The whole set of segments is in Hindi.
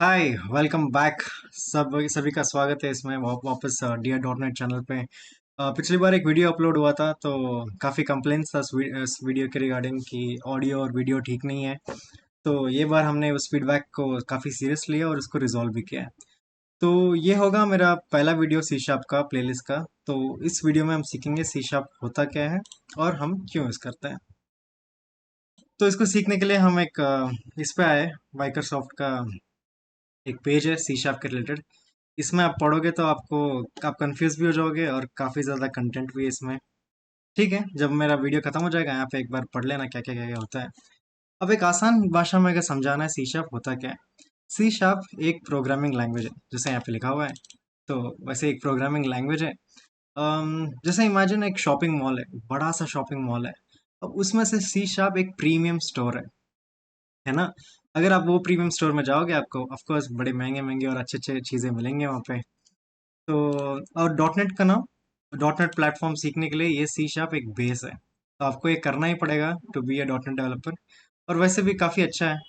हाय, वेलकम बैक। सभी का स्वागत है इसमें वापस डियर डॉट नेट चैनल पे। पिछली बार एक वीडियो अपलोड हुआ था तो काफ़ी कंप्लेंट्स था इस वीडियो के रिगार्डिंग कि ऑडियो और वीडियो ठीक नहीं है। तो ये बार हमने उस फीडबैक को काफ़ी सीरियस लिया और उसको रिजॉल्व भी किया है। तो ये होगा मेरा पहला वीडियो सी शार्प का प्लेलिस्ट का। तो इस वीडियो में हम सीखेंगे सी शार्प होता क्या है और हम क्यों यूज़ करते हैं। तो इसको सीखने के लिए हम एक इस पे आए, माइक्रोसॉफ्ट का एक पेज है सी शार्प के रिलेटेड। इसमें आप पढ़ोगे तो आप कंफ्यूज भी हो जाओगे और काफ़ी ज़्यादा कंटेंट भी है इसमें। ठीक है, जब मेरा वीडियो खत्म हो जाएगा यहाँ पे एक बार पढ़ लेना क्या क्या होता है। अब एक आसान भाषा में अगर समझाना है सी शार्प होता क्या है। सी शार्प एक प्रोग्रामिंग लैंग्वेज है, जैसे यहाँ पे लिखा हुआ है। तो वैसे एक प्रोग्रामिंग लैंग्वेज है। जैसे इमेजिन एक शॉपिंग मॉल है, बड़ा सा शॉपिंग मॉल है। अब उसमें से सी शार्प एक प्रीमियम स्टोर है ना। अगर आप वो प्रीमियम स्टोर में जाओगे आपको ऑफ कोर्स बड़े महंगे महंगे और अच्छे अच्छे चीज़ें मिलेंगे वहाँ पे। तो और डॉट नेट का नाम, डॉट नेट प्लेटफॉर्म सीखने के लिए ये सी शार्प एक बेस है। तो आपको ये करना ही पड़ेगा to be a dot net developer. और वैसे भी काफ़ी अच्छा है।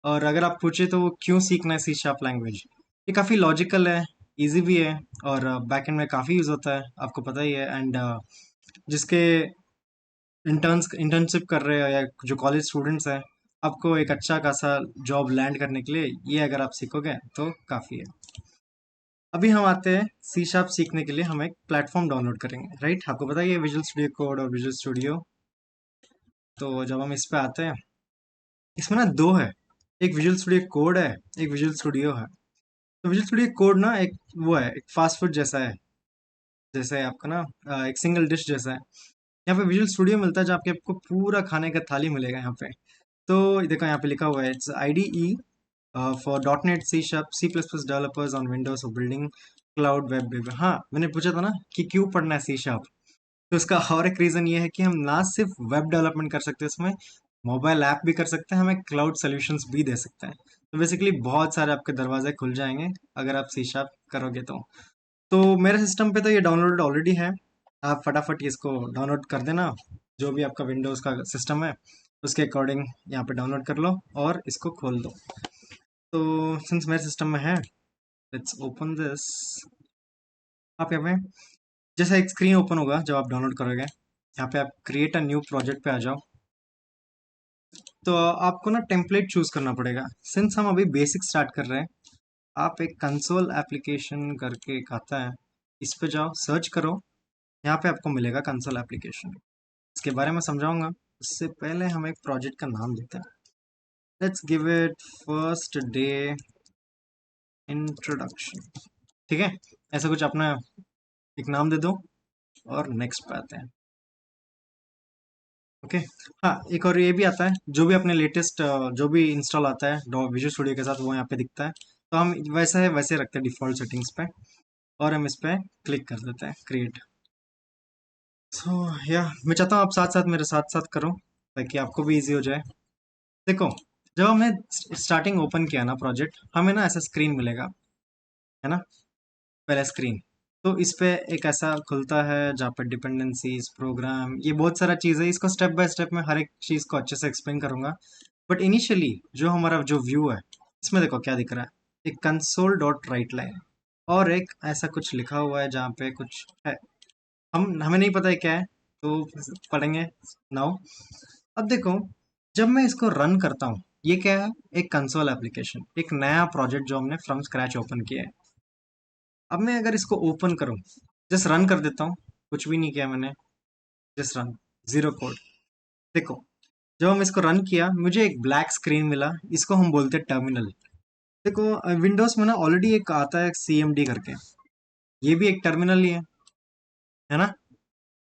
और अगर आप पूछे तो वो क्यों सीखना है सी शार्प लैंग्वेज, ये काफ़ी लॉजिकल है, इजी भी है और बैकएंड में काफ़ी यूज़ होता है, आपको पता ही है। एंड जिसके इंटर्नशिप कर रहे हो या जो कॉलेज स्टूडेंट्स हैं, आपको एक अच्छा खासा जॉब लैंड करने के लिए ये अगर आप सीखोगे तो काफ़ी है। अभी हम आते हैं सी शार्प सीखने के लिए हम एक प्लेटफॉर्म डाउनलोड करेंगे, राइट। आपको पता है ये विजुअल स्टूडियो कोड और विजुअल स्टूडियो। तो जब हम इस पे आते हैं, इसमें ना दो है, एक विजुअल स्टूडियो कोड है, एक विजुअल स्टूडियो है। तो विजुअल स्टूडियो कोड ना एक वो है, एक फास्ट फूड जैसा है, जैसे आपका ना एक सिंगल डिश जैसा है। यहाँ पे विजुअल स्टूडियो मिलता है जहाँ पे आपको पूरा खाने का थाली मिलेगा यहाँ पे। तो देखो यहाँ पे लिखा हुआ है it's IDE for dot net C sharp C plus plus developers on Windows for building cloud web dev. हाँ, मैंने पूछा था ना कि क्यों पढ़ना है सी शार्प। तो इसका और एक रीज़न ये है कि हम ना सिर्फ वेब डेवलपमेंट कर सकते हैं इसमें, मोबाइल ऐप भी कर सकते हैं, हमें क्लाउड सॉल्यूशंस भी दे सकते हैं। तो बेसिकली बहुत सारे आपके दरवाजे खुल जाएंगे अगर आप सी शार्प करोगे तो मेरे सिस्टम पे तो ये डाउनलोडेड ऑलरेडी है। आप फटाफट इसको डाउनलोड कर देना, जो भी आपका विंडोज़ का सिस्टम है उसके अकॉर्डिंग यहाँ पे डाउनलोड कर लो और इसको खोल दो। तो सिंस मेरे सिस्टम में है, लेट्स ओपन दिस। आप यहाँ पे जैसा एक स्क्रीन ओपन होगा जब आप डाउनलोड करोगे, यहाँ पे आप क्रिएट अ न्यू प्रोजेक्ट पे आ जाओ। तो आपको ना टेम्पलेट चूज करना पड़ेगा। सिंस हम अभी बेसिक स्टार्ट कर रहे हैं, आप एक कंसोल एप्लीकेशन करके एक आता है, इस पे जाओ, सर्च करो। यहाँ पे आपको मिलेगा कंसोल एप्लीकेशन। इसके बारे में समझाऊंगा, उससे पहले हम एक प्रोजेक्ट का नाम देते हैं। Let's give it first day introduction. ठीक है, ऐसा कुछ अपना एक नाम दे दो और नेक्स्ट पे आते हैं। ओके। हाँ, एक और ये भी आता है, जो भी अपने लेटेस्ट जो भी इंस्टॉल आता है विजुअल स्टूडियो के साथ वो यहाँ पे दिखता है। तो हम वैसा है वैसे रखते हैं डिफ़ॉल्ट सेटिंग्स पे, और हम इस पे क्लिक कर देते हैं क्रिएट। सो या मैं चाहता हूँ आप साथ साथ मेरे साथ साथ करो ताकि आपको भी इजी हो जाए। देखो, जब हमने स्टार्टिंग ओपन किया ना प्रोजेक्ट, हमें ना ऐसा स्क्रीन मिलेगा, है ना, पहला स्क्रीन। तो इस पे एक ऐसा खुलता है जहाँ पे डिपेंडेंसीज, प्रोग्राम, ये बहुत सारा चीज़ है। इसको स्टेप बाय स्टेप में हर एक चीज़ को अच्छे से एक्सप्लेन करूंगा। बट इनिशियली जो हमारा जो व्यू है, इसमें देखो क्या दिख रहा है, एक कंसोल डॉट राइट लाइन और एक ऐसा कुछ लिखा हुआ है जहाँ पे कुछ है, हम हमें नहीं पता है क्या है। तो पढ़ेंगे नाउ। अब देखो, जब मैं इसको रन करता हूँ, ये क्या है, एक कंसोल एप्लीकेशन, एक नया प्रोजेक्ट जो हमने फ्रॉम स्क्रैच ओपन किया है। अब मैं अगर इसको ओपन करूँ, जस्ट रन कर देता हूँ, कुछ भी नहीं किया मैंने, जस्ट रन, जीरो कोड। देखो, जब हम इसको रन किया मुझे एक ब्लैक स्क्रीन मिला, इसको हम बोलते हैं टर्मिनल। देखो, विंडोज में ना ऑलरेडी एक आता है CMD करके, ये भी एक टर्मिनल ही है ना।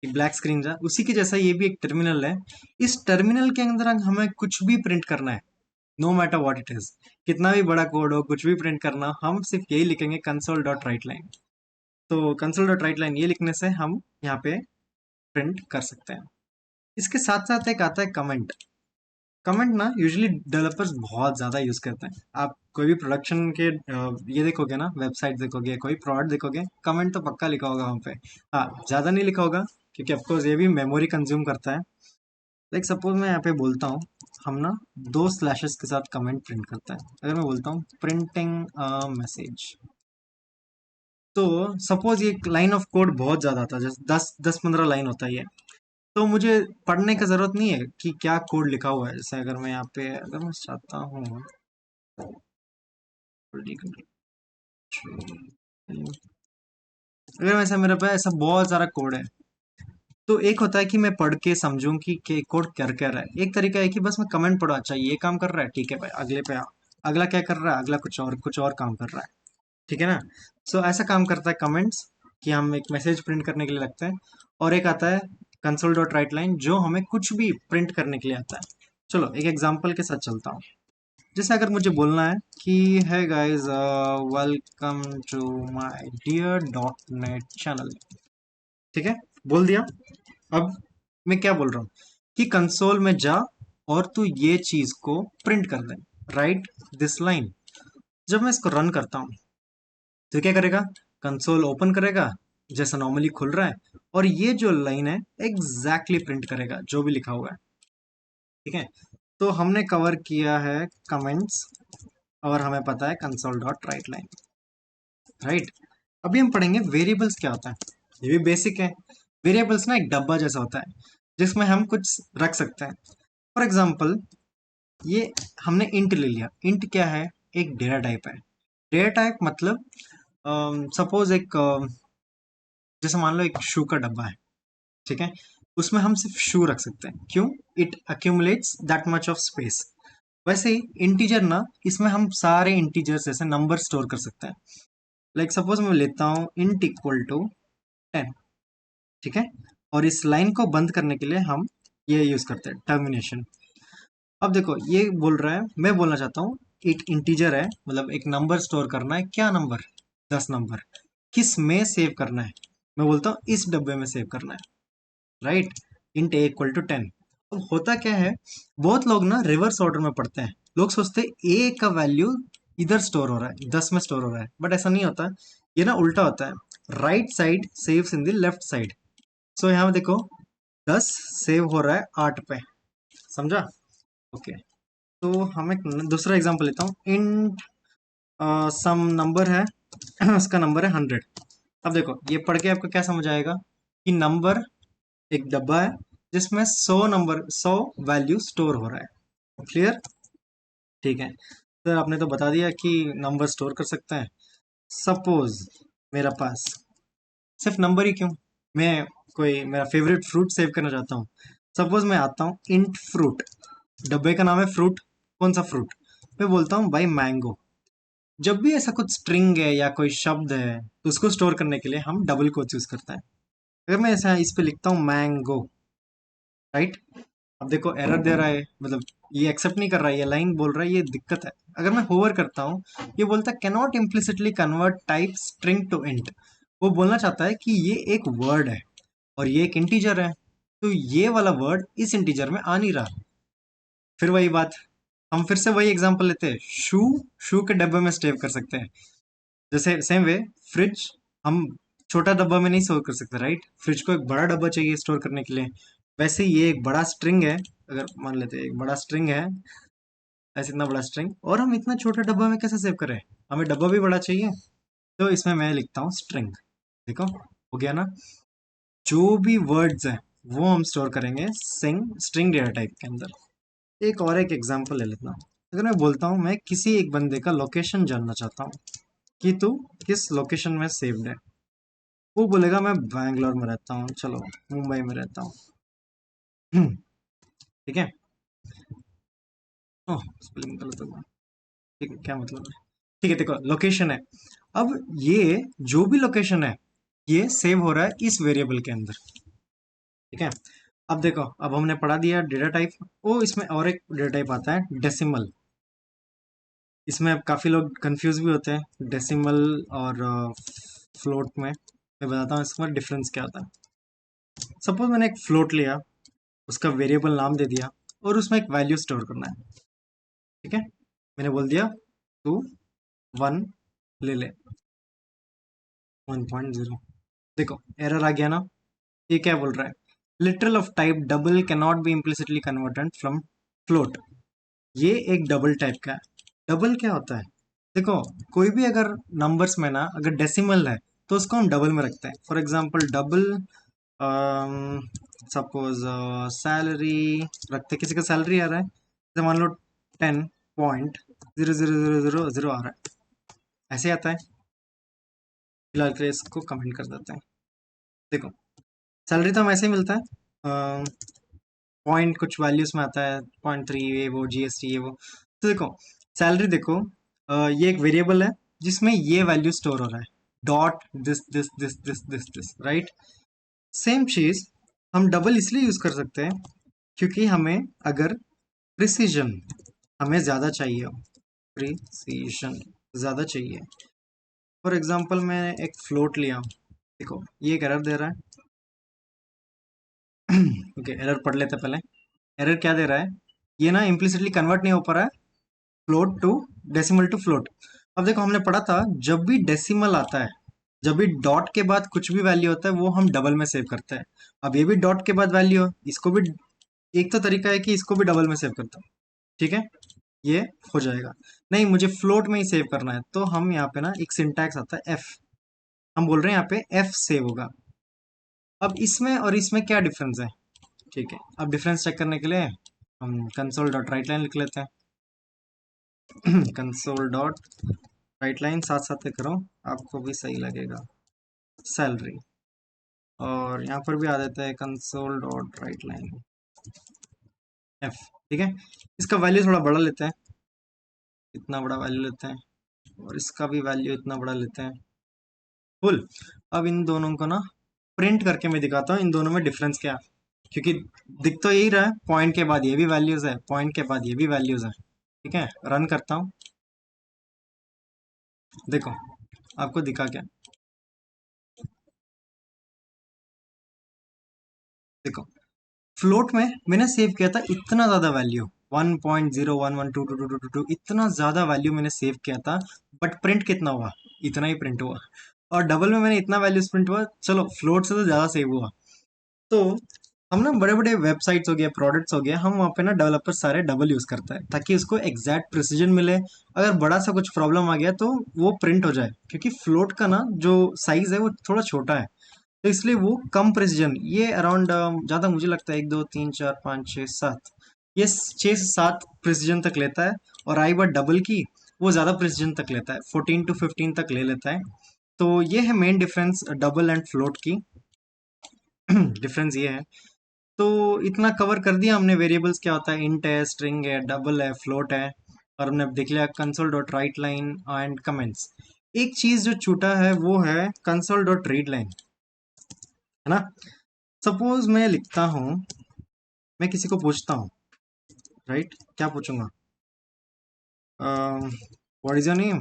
एक ब्लैक स्क्रीन जा उसी के जैसा ये भी एक टर्मिनल है। इस टर्मिनल के अंदर हमें कुछ भी प्रिंट करना है, no matter what it is, कितना भी बड़ा कोड हो, कुछ भी प्रिंट करना, हम सिर्फ यही लिखेंगे कंसोल डॉट राइट लाइन। तो कंसोल डॉट राइट लाइन ये लिखने से हम यहाँ पे प्रिंट कर सकते हैं। इसके साथ साथ एक आता है कमेंट। कमेंट ना यूजुअली डेवलपर्स बहुत ज़्यादा यूज़ करते हैं। आप कोई भी प्रोडक्शन के ये देखोगे ना, वेबसाइट देखोगे, कोई प्रोडक्ट देखोगे, कमेंट तो पक्का लिखा होगा वहाँ पे। हाँ, ज़्यादा नहीं लिखा होगा क्योंकि ऑफकोर्स ये भी मेमोरी कंज्यूम करता है। लाइक सपोज मैं यहाँ पे बोलता हूँ हम ना दो स्लैशेस के साथ कमेंट प्रिंट करते हैं। अगर मैं बोलता हूँ प्रिंटिंग मैसेज, तो सपोज ये लाइन ऑफ कोड बहुत ज्यादा था, जैसे 10-15 लाइन होता है ये, तो मुझे पढ़ने की जरूरत नहीं है कि क्या कोड लिखा हुआ है। जैसे अगर मैं यहाँ पे अगर मैं चाहता हूँ अगर वैसा मेरे पास ऐसा बहुत सारा कोड है, तो एक होता है कि मैं पढ़ के समझूं कि कोड क्या कर रहा है। एक तरीका है कि बस मैं कमेंट पढ़ो, अच्छा ये काम कर रहा है, ठीक है भाई, अगले पे आओ। अगला क्या कर रहा है, अगला कुछ और काम कर रहा है, ठीक है ना। सो ऐसा काम करता है कमेंट्स, कि हम एक मैसेज प्रिंट करने के लिए लगते हैं। और एक आता है कंसोल डॉट राइट लाइन, जो हमें कुछ भी प्रिंट करने के लिए आता है। चलो एक एग्जांपल के साथ चलता हूँ। जैसे अगर मुझे बोलना है कि है guys, welcome to my dear dot net channel, ठीक है, बोल दिया। अब मैं क्या बोल रहा हूँ कि कंसोल में जा और तू ये चीज को प्रिंट कर दे, राइट दिस लाइन। जब मैं इसको रन करता हूँ तो क्या करेगा, कंसोल ओपन करेगा जैसा नॉर्मली खुल रहा है, और ये जो लाइन है एग्जैक्टली प्रिंट करेगा जो भी लिखा हुआ है, ठीक है। तो हमने कवर किया है कमेंट्स, और हमें पता है console dot right line, right. अभी हम पढ़ेंगे वेरिएबल्स क्या होता है। ये भी बेसिक है। वेरिएबल्स ना एक डब्बा जैसा होता है जिसमें हम कुछ रख सकते हैं। फॉर एग्जाम्पल, ये हमने इंट ले लिया। इंट क्या है, एक डेटा टाइप है। डेटा टाइप मतलब सपोज एक जैसे मान लो एक शू का डब्बा है, ठीक है, उसमें हम सिर्फ शू रख सकते हैं। क्यों, it accumulates that much of space. वैसे ही इंटीजर ना, इसमें हम सारे इंटीजर्स जैसे नंबर स्टोर कर सकते हैं। लाइक सपोज मैं लेता हूँ इंट इक्वल टू 10, ठीक है, और इस लाइन को बंद करने के लिए हम ये यूज करते हैं टर्मिनेशन। अब देखो ये बोल रहा है, मैं बोलना चाहता हूँ एक इंटीजर है, मतलब एक नंबर स्टोर करना है। क्या नंबर, 10 नंबर। किस में सेव करना है, मैं बोलता हूँ इस डब्बे में सेव करना है, right. Int a equal to 10। अब होता क्या है, बहुत लोग ना रिवर्स ऑर्डर में पढ़ते हैं। लोग सोचते हैं ए का वैल्यू इधर स्टोर हो रहा है, 10 में स्टोर हो रहा है, बट ऐसा नहीं होता। ये ना उल्टा होता है। Right side saves in the left side. So यहाँ देखो 10 सेव हो रहा है 8 पे, समझा। ओके, तो हम एक दूसरा एग्जांपल लेता हूँ। इंट सम नंबर है उसका नंबर है 100। अब देखो ये पढ़ के आपको क्या समझ आएगा कि नंबर एक डब्बा है जिसमें 100 वैल्यू स्टोर हो रहा है। क्लियर, ठीक है। सर आपने तो बता दिया कि नंबर स्टोर कर सकते हैं। सपोज मेरा पास सिर्फ नंबर ही क्यों, मैं कोई मेरा फेवरेट फ्रूट सेव करना चाहता हूँ। सपोज मैं आता हूँ इंट फ्रूट, डब्बे का नाम है फ्रूट। कौन सा फ्रूट, मैं बोलता हूँ भाई मैंगो। जब भी ऐसा कुछ स्ट्रिंग है या कोई शब्द है, तो उसको स्टोर करने के लिए हम डबल कोट्स यूज करते हैं। अगर मैं ऐसा इस पे लिखता हूँ मैंगो, राइट, अब देखो एरर दे रहा है, मतलब ये एक्सेप्ट नहीं कर रहा है, ये लाइन बोल रहा है, ये दिक्कत है। अगर मैं होवर करता हूँ, ये बोलता है cannot implicitly convert type string to int. वो बोलना चाहता है कि ये एक वर्ड है और ये एक इंटीजर है, तो ये वाला वर्ड इस इंटीजर में आ नहीं रहा। फिर वही बात, हम फिर से वही एग्जांपल लेते हैं। शू, शू के डब्बे में स्टेव कर सकते हैं। जैसे सेम वे फ्रिज, हम छोटा डब्बा में नहीं स्टोर कर सकते, राइट। फ्रिज को एक बड़ा डब्बा चाहिए स्टोर करने के लिए। वैसे ही ये एक बड़ा स्ट्रिंग है, अगर मान लेते हैं एक बड़ा स्ट्रिंग है, ऐसे इतना बड़ा स्ट्रिंग, और हम इतना छोटा डब्बा में कैसे सेव करें, हमें डब्बा भी बड़ा चाहिए। तो इसमें मैं लिखता हूँ स्ट्रिंग, देखो हो गया ना। जो भी वर्ड्स हैं वो हम स्टोर करेंगे स्ट्रिंग डेटा टाइप के अंदर। एक और एक एग्जांपल ले लेता हूँ। अगर मैं बोलता हूँ मैं किसी एक बंदे का लोकेशन जानना चाहता हूँ कि तू किस लोकेशन में सेव्ड है, वो बोलेगा मैं बैंगलोर में रहता हूँ, चलो मुंबई में रहता हूँ। ठीक है। ओह स्पेलिंग गलत हो गया, ठीक है, क्या मतलब है, ठीक है, देखो लोकेशन है। अब ये जो भी लोकेशन है ये सेव हो रहा है इस वेरिएबल के अंदर, ठीक है। अब देखो, अब हमने पढ़ा दिया डेटा टाइप। ओ इसमें और एक डेटा टाइप आता है डेसिमल। इसमें अब काफी लोग कंफ्यूज भी होते हैं डेसिमल और फ्लोट में। मैं बताता हूँ इसमें डिफरेंस क्या होता है। सपोज मैंने एक फ्लोट लिया, उसका वेरिएबल नाम दे दिया, और उसमें एक वैल्यू स्टोर करना है, ठीक है। मैंने बोल दिया टू 1 ले ले, 1.0। देखो एरर आ गया ना। ये क्या बोल रहा है, literal of type double can not be implicitly converted from float. ये एक डबल टाइप का है। डबल क्या होता है? देखो, कोई भी अगर नंबर्स में ना अगर डेसिमल है तो उसको हम डबल में रखते हैं। For example double, suppose salary रखते, किसी का सैलरी आ रहा है जैसे मान लो 10.0000 आ रहा है, ऐसे आता है। फिलहाल के लिए इसको कमेंट कर देते हैं। देखो, सैलरी तो हम ऐसे ही मिलता है, पॉइंट कुछ वैल्यूज में आता है, 0.3 ये वो जीएसटी ये वो। तो देखो, सैलरी देखो, ये एक वेरिएबल है जिसमें ये वैल्यू स्टोर हो रहा है, dot this this this this this this, right. Same चीज हम डबल इसलिए यूज कर सकते हैं क्योंकि हमें अगर प्रिसीजन हमें ज्यादा चाहिए, प्रिसीजन ज्यादा चाहिए। फॉर एग्जांपल मैं एक फ्लोट लिया हूं, देखो ये एक एरर दे रहा है। ओके, एरर पढ़ लेते हैं पहले। एरर क्या दे रहा है? ये ना इम्प्लिसिटली कन्वर्ट नहीं हो पा रहा है float to decimal to float. अब देखो, हमने पढ़ा था जब भी डेसिमल आता है, जब भी डॉट के बाद कुछ भी वैल्यू होता है वो हम डबल में सेव करते हैं। अब ये भी डॉट के बाद वैल्यू हो, इसको भी एक तो तरीका है कि इसको भी डबल में सेव करता हूँ, ठीक है, ये हो जाएगा। नहीं, मुझे फ्लोट में ही सेव करना है तो हम यहाँ पे ना एक सिंटैक्स आता है एफ, हम बोल रहे हैं यहाँ पे एफ सेव होगा। अब इसमें और इसमें क्या डिफरेंस है? ठीक है, अब डिफरेंस चेक करने के लिए हम कंसोल डॉट राइट लाइन लिख लेते हैं। कंसोल डॉट राइट लाइन, साथ साथ करो, आपको भी सही लगेगा, सैलरी। और यहाँ पर भी आ जाता है console dot right line F, ठीक है। इसका वैल्यू थोड़ा बड़ा लेते हैं, इतना बड़ा वैल्यू लेते हैं, और इसका भी वैल्यू इतना बड़ा लेते हैं, फुल। अब इन दोनों को ना प्रिंट करके मैं दिखाता हूँ इन दोनों में डिफरेंस क्या है। क्योंकि दिख तो यही रहा है, पॉइंट के बाद ये भी वैल्यूज है, पॉइंट के बाद ये भी वैल्यूज है, ठीक है। रन करता हूँ, देखो आपको दिखा क्या। देखो, फ्लोट में मैंने सेव किया था इतना ज्यादा वैल्यू, 1.0112222 इतना ज्यादा वैल्यू मैंने सेव किया था, बट प्रिंट कितना हुआ? इतना ही प्रिंट हुआ। और डबल में मैंने इतना वैल्यूज प्रिंट हुआ, चलो फ्लोट से तो ज्यादा सेव हुआ। तो हम ना बड़े बड़े वेबसाइट्स हो गए, प्रोडक्ट्स हो गए, हम वहाँ पे ना डेवलपर सारे डबल यूज करता है ताकि उसको एग्जैक्ट प्रिसीजन मिले। अगर बड़ा सा कुछ प्रॉब्लम आ गया तो वो प्रिंट हो जाए, क्योंकि फ्लोट का ना जो साइज है वो थोड़ा छोटा है, तो इसलिए वो कम प्रेसिजन, ये अराउंड ज़्यादा मुझे लगता है 1 2 3 4 5 6 7, ये 6 से 7 प्रेसिजन तक लेता है। और आई बार डबल की, वो ज़्यादा प्रेसिजन तक लेता है, 14 to 15 तक ले लेता है। तो ये है main difference double and float की। डिफरेंस ये है। तो इतना कवर कर दिया हमने, वेरिएबल्स क्या होता है, इंट है, स्ट्रिंग है, डबल है, फ्लोट है, और हमने अब देख लिया console dot right line and comments. एक चीज जो छूटा है वो है कंसोल डॉट रीड लाइन, है ना। सपोज मैं लिखता हूँ, मैं किसी को पूछता हूँ, राइट, क्या पूछूंगा, व्हाट इज योर नेम,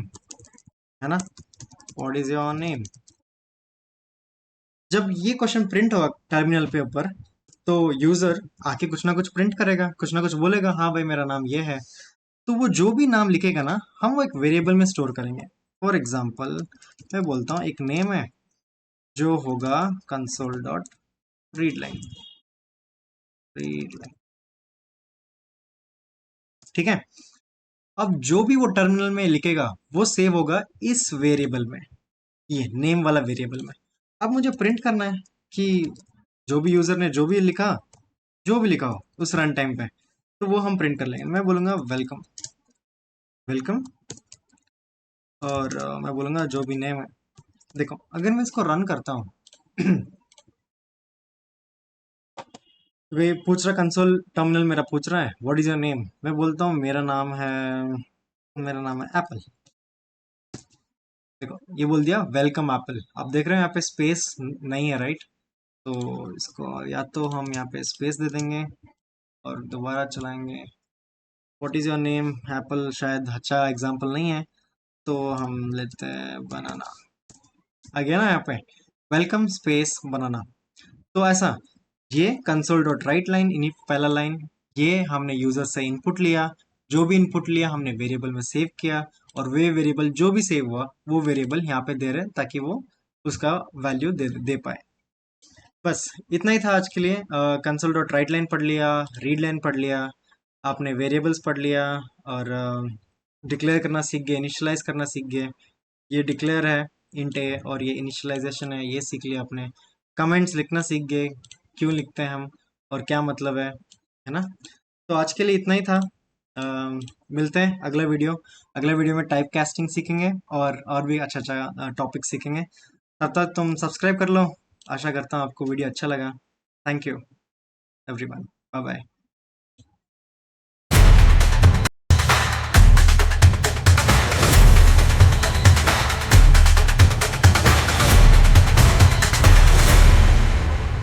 है ना, व्हाट इज योर नेम। जब ये क्वेश्चन प्रिंट होगा टर्मिनल पे ऊपर, तो यूजर आके कुछ ना कुछ प्रिंट करेगा, कुछ ना कुछ बोलेगा, हाँ भाई मेरा नाम ये है। तो वो जो भी नाम लिखेगा ना, हम वो एक वेरिएबल में स्टोर करेंगे। फॉर एग्जाम्पल मैं बोलता हूँ एक नेम है जो होगा console dot read line, read line, ठीक है। अब जो भी वो टर्मिनल में लिखेगा वो सेव होगा इस वेरिएबल में, ये नेम वाला वेरिएबल में। अब मुझे प्रिंट करना है कि जो भी यूजर ने जो भी लिखा, जो भी लिखा हो उस रन टाइम पे, तो वो हम प्रिंट कर लेंगे। मैं बोलूंगा वेलकम, वेलकम, और मैं बोलूंगा जो भी नेम है। देखो, अगर मैं इसको रन करता हूँ, वे पूछ रहा, कंसोल टर्मिनल मेरा पूछ रहा है व्हाट इज योर नेम, मैं बोलता हूँ मेरा नाम है एप्पल। देखो, ये बोल दिया वेलकम एप्पल। आप देख रहे हैं यहाँ पे स्पेस नहीं है, राइट। तो इसको या तो हम यहाँ पे स्पेस दे देंगे और दोबारा चलाएंगे। What is your name Apple शायद अच्छा एग्जाम्पल नहीं है, तो हम लेते हैं बनाना। आ गया ना यहाँ पे, वेलकम स्पेस बनाना। तो ऐसा, ये कंसोल डॉट राइट लाइन, इन्हीं पहला लाइन, ये हमने यूजर से इनपुट लिया, जो भी इनपुट लिया हमने वेरिएबल में सेव किया, और वे वेरिएबल जो भी सेव हुआ वो वेरिएबल यहाँ पे दे रहे ताकि वो उसका वैल्यू दे पाए। बस इतना ही था आज के लिए। कंसोल डॉट राइट लाइन पढ़ लिया, रीड लाइन पढ़ लिया, आपने वेरिएबल्स पढ़ लिया और डिक्लेयर करना सीख गए, इनिशियलाइज करना सीख गए। ये डिक्लेयर है इंट ए और ये इनिशियलाइजेशन है, ये सीख लिया आपने। कमेंट्स लिखना सीख गए, क्यों लिखते हैं हम और क्या मतलब है ना। तो आज के लिए इतना ही था। मिलते हैं अगले वीडियो में टाइप कास्टिंग सीखेंगे और भी अच्छा अच्छा टॉपिक सीखेंगे। तब तक तुम सब्सक्राइब कर लो। आशा करता हूँ आपको वीडियो अच्छा लगा। Thank you everyone. Bye bye.